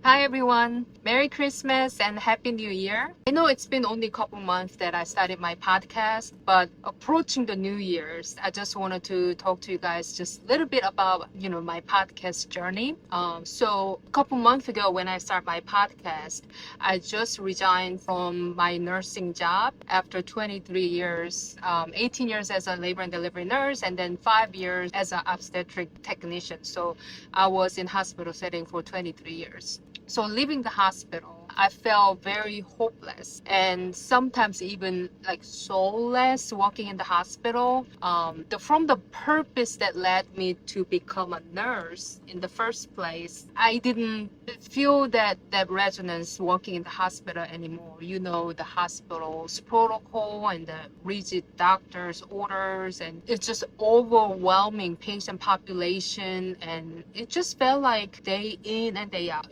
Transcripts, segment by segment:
Hi everyone, Merry Christmas and Happy New Year. I know it's been only a couple months that I started my podcast, but approaching the New Year's, I just wanted to talk to you guys just a little bit about, my podcast journey. So a couple months ago when I started my podcast, I just resigned from my nursing job after 23 years, 18 years as a labor and delivery nurse, and then 5 years as an obstetric technician. So I was in hospital setting for 23 years. So leaving the hospital, I felt very hopeless and sometimes even like soulless walking in the hospital. From the purpose that led me to become a nurse in the first place, I didn't feel that resonance walking in the hospital anymore. The hospital's protocol and the rigid doctor's orders, and it's just overwhelming patient population, and it just felt like day in and day out.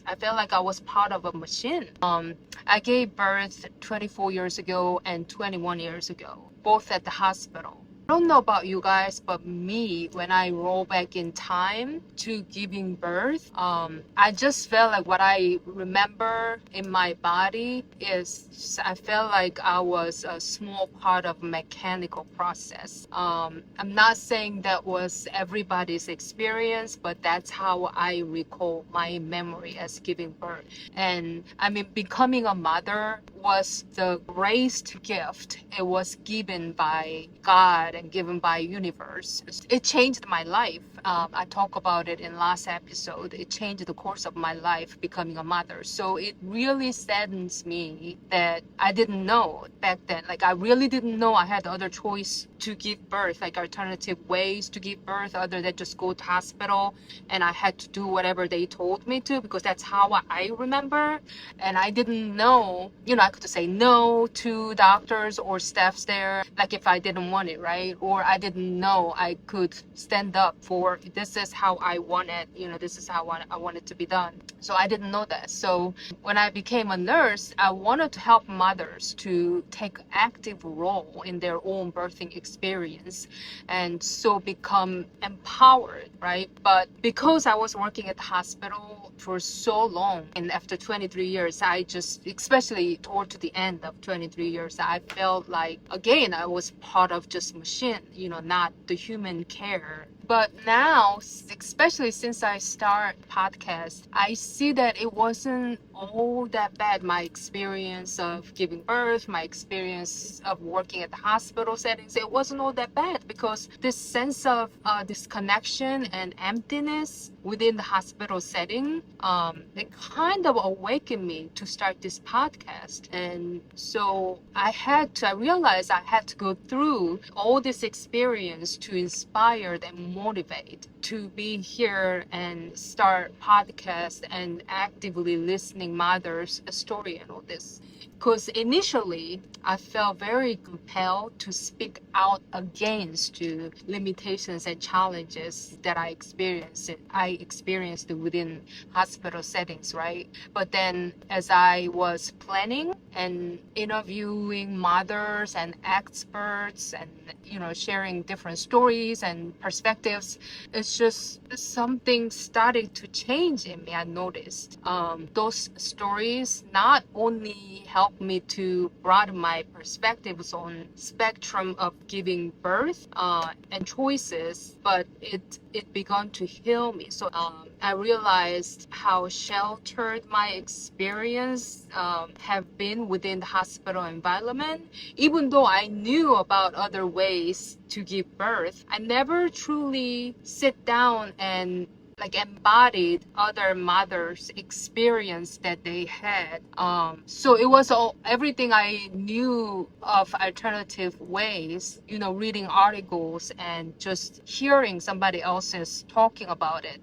I felt like I was part of a machine. I gave birth 24 years ago and 21 years ago, both at the hospital. I don't know about you guys, but me, when I roll back in time to giving birth, I just felt like what I remember in my body is I felt like I was a small part of a mechanical process. I'm not saying that was everybody's experience, but that's how I recall my memory as giving birth. And I mean, becoming a mother was the greatest gift. It was given by God and given by universe. It changed my life. I talk about it in last episode. It changed the course of my life becoming a mother. So it really saddens me that I didn't know back then. Like I really didn't know I had other choice to give birth, like alternative ways to give birth other than just go to hospital, and I had to do whatever they told me to because that's how I remember. And I didn't know, I could say no to doctors or staffs there, like if I didn't want it, right? Or I didn't know I could stand up for this is how I want it, this is how I want it to be done. So I didn't know that. So when I became a nurse, I wanted to help mothers to take active role in their own birthing experience and so become empowered, right? But because I was working at the hospital for so long, and after 23 years, I just, especially toward to the end of 23 years, I felt like, again, I was part of just machine, not the human care. But now, especially since I start podcast, I see that it wasn't all that bad. My experience of giving birth, my experience of working at the hospital settings, it wasn't all that bad because this sense of disconnection and emptiness within the hospital setting, it kind of awakened me to start this podcast. And so I realized I had to go through all this experience to inspire and motivate to be here and start podcast and actively listening mothers' story and all this. Because initially I felt very compelled to speak out against to limitations and challenges that I experienced within hospital settings, right? But then as I was planning and interviewing mothers and experts and sharing different stories and perspectives, it's just something started to change in me. I noticed those stories not only helped me to broaden my perspectives on spectrum of giving birth and choices, but it began to heal me. So I realized how sheltered my experience have been within the hospital environment. Even though I knew about other ways to give birth, I never truly sit down and embodied other mothers' experience that they had. So it was everything I knew of alternative ways, reading articles and just hearing somebody else's talking about it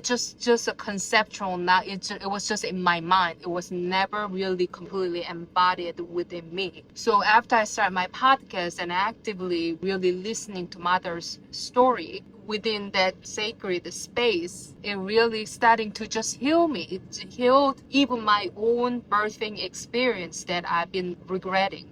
just a conceptual, it was just in my mind. It was never really completely embodied within me. So after I started my podcast and actively really listening to mothers' story, within that sacred space, it really starting to just heal me. It healed even my own birthing experience that I've been regretting.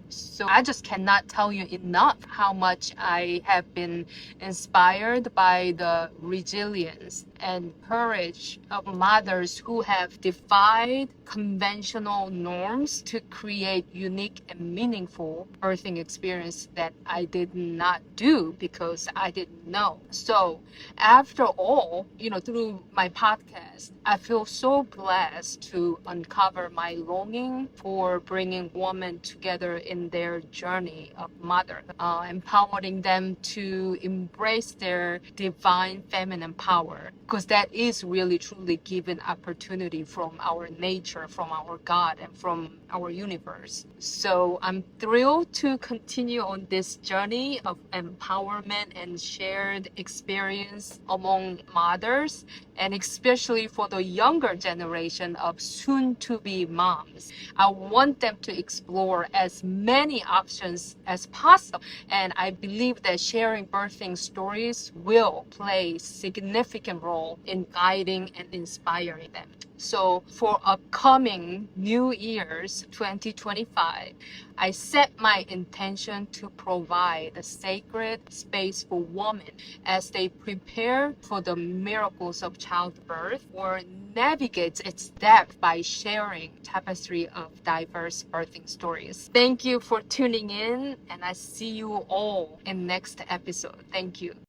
So I just cannot tell you enough how much I have been inspired by the resilience and courage of mothers who have defied conventional norms to create unique and meaningful birthing experience that I did not do because I didn't know. So after all, through my podcast, I feel so blessed to uncover my longing for bringing women together in their journey of motherhood, empowering them to embrace their divine feminine power, because that is really truly given opportunity from our nature, from our God, and from our universe. So I'm thrilled to continue on this journey of empowerment and shared experience among mothers, and especially for the younger generation of soon-to-be moms. I want them to explore as many options as possible, and I believe that sharing birthing stories will play a significant role in guiding and inspiring them. So for upcoming New Year's 2025, I set my intention to provide a sacred space for women as they prepare for the miracles of childbirth or navigate its depth by sharing tapestry of diverse birthing stories. Thank you for tuning in, and I see you all in next episode. Thank you.